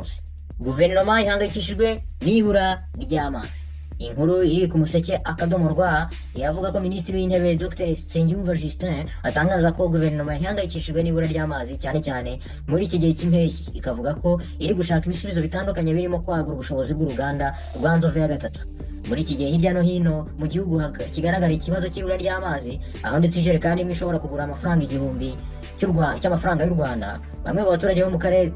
munsi. Guverinoma ihangayikishijwe n'ibura ry'amazi. Inkuru iri ku Museke akadomo rwa yavuga ko Minisitiri w'Intebe Dr Nsengiyumva Justin atangaza ko guverinoma ihangayikishijwe n'ibura ry'amazi cyane cyane muri iki gihe cy'impeshyi, ikavuga ko iri gushaka ibisubizo bitandukanye birimo kwagura ubushobozi bw'uruganda rwa Nzove ya gatatu. Muri iki gihe hirya no hino mu gihugu kigaragara ikibazo cy'ibura ry'amazi, aho ndetse ijerekani imwe ishobora kugura amafaranga igihumbi cy'amafaranga y'u Rwanda. Bamwe mu baturage bo mu karere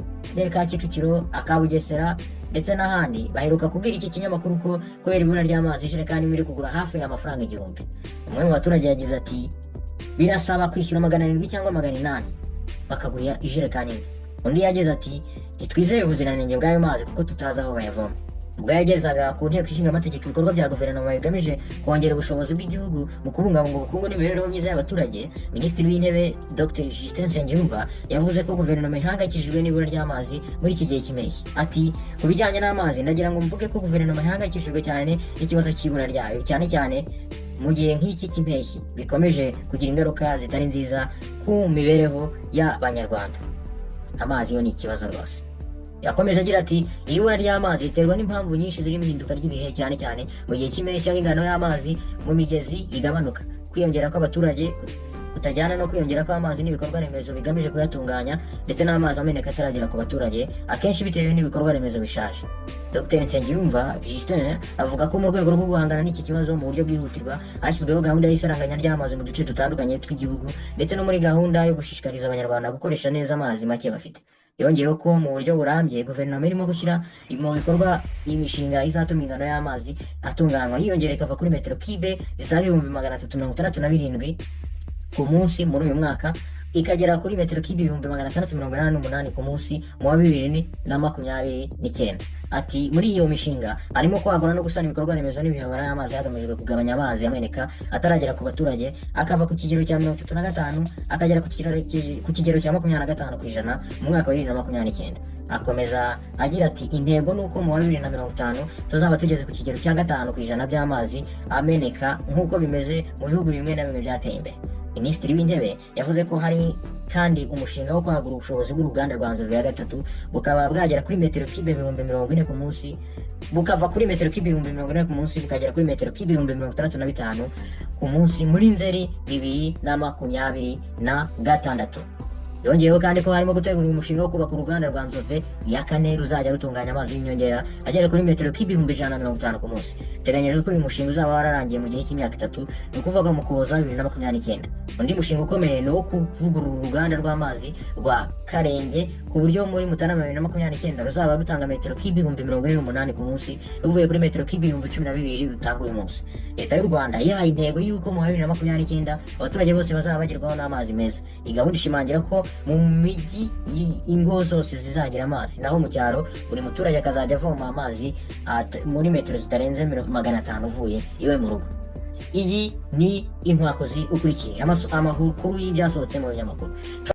ka Kicukiro, aka Bugesera ndetse n'ahandi baheruka kubwira iki kinyamakuru ko kubera ibura ry'amazi ijerekani imwe iri kugura hafi y'amafaranga igihumbi. Umwe mu baturage yagize ati birasaba kwishyura 700 cyangwa 800 bakaguha ijerekani imwe. Undi yagize ati ntitwizeye ubuziranenge bw'ayo mazi kuko tutazi aho bayavoma. Ubwo yagezaga ku nteko ishinga amategeko ibikorwa bya guverinoma bigamije kongera ubushobozi bw'igihugu mu kubungabunga ubukungu n'imibereho myiza y'abaturage, Minisitiri w'Intebe Dr Justin Nsengiyumva yavuze ko guverinoma ihangayikishijwe n'ibura ry'amazi muri iki gihe cy'impeshyi. Ati ku bijyanye n'amazi ndagira ngo mvuge ko guverinoma ihangayikishijwe cyane n'ikibazo cy'ibura ryayo, cyane cyane mu gihe nk'iki cy'impeshyi bikomeje kugira ingaruka zitari nziza ku mibereho y'abanyarwanda. Amazi yo ni ikibazo rwose. Yakomeje agira ati ibura ry'amazi riterwa n'impamvu nyinshi zirimo ihinduka ry'ibihe, cyane cyane mu gihe cy'impeshyi aho ingano y'amazi mu migezi igabanuka, kwiyongera kw'abaturage kutajyana no kwiyongera kw'amazi n'ibikorwa remezo bigamije kuyatunganya, ndetse n'amazi ameneka ataragera ku baturage akenshi bitewe n'ibikorwa remezo bishaje. Dr Nsengiyumva Justin avuga ko mu rwego rwo guhangana n'iki kibazo mu buryo bwihutirwa hashyizweho gahunda y'isaranganya ry'amazi mu duce dutandukanye tw'igihugu, ndetse no muri gahunda yo gushishikariza abanyarwanda gukoresha neza amazi make bafite. Yongeyeho ko mu buryo burambye guverinoma irimo gushyira mu bikorwa imishinga izatuma ingano y'amazi atunganywa yiyongera ikava kuri metero kibe zisaga 367 ku munsi muri uyu mwaka ikagera kuri metero kibe 688 ku munsi mu wa 2029. Ati muri iyo mishinga harimo kwagura no gusana ibikorwa remezo n'imiyoboro y'amazi hagamijwe kugabanya amazi ameneka ataragera ku baturage akava ku kigero cya 35 akagera ku kigero cya 25% mu mwaka wa 2029. Akomeza agira ati intego nuko mu wa 2050 tuzaba tugeze ku kigero cya 5% by'amazi ameneka nk'uko bimeze mu bihugu bimwe na bimwe byateye imbere. Minisitiri w'Intebe yavuze ko hari kandi umushinga wo kwagura ubushobozi bw'uruganda rwa Nzove ya gatatu bukaba bwagera kuri metero kibe 40 ku munsi, bukava kuri metero kibe 40 ku munsi bukagera kuri metero kibe 65 ku munsi muri Nzeri 2026. Yongeyeho kandi ko harimo gutegura umushinga wo kubaka uruganda rwa Nzove ya kane ruzajya rutunganya amazi y'inyongera agera kuri metero kibe 150 ku munsi. Teganyijwe ko uyu mushinga uzaba wararangiye mu gihe cy'imyaka 3, ni ukuvuga mu Ukuboza 2029. Undi mushinga ukomeye ni wo kuvugurura uruganda rw'amazi rwa Karenge ku buryo muri Mutarama 2029 ruzaba rutanga metero kibe 48 ku munsi ruvuye kuri metero kibe 12 rutanga uyu munsi. Leta y'u Rwanda yahaye intego y'uko mu 2029 abaturage bose bazaba bagerwaho n'amazi meza. Iyi gahunda ishimangira ko mu mijyi ingo zose zizagira amazi, naho mu cyaro buri muturage akazajya avoma amazi muri metero zitarenze 500 uvuye iwe mu rugo. Iyi ni inkwakuzi ukurikiye amakuru y'ibyasohotse mu binyamakuru.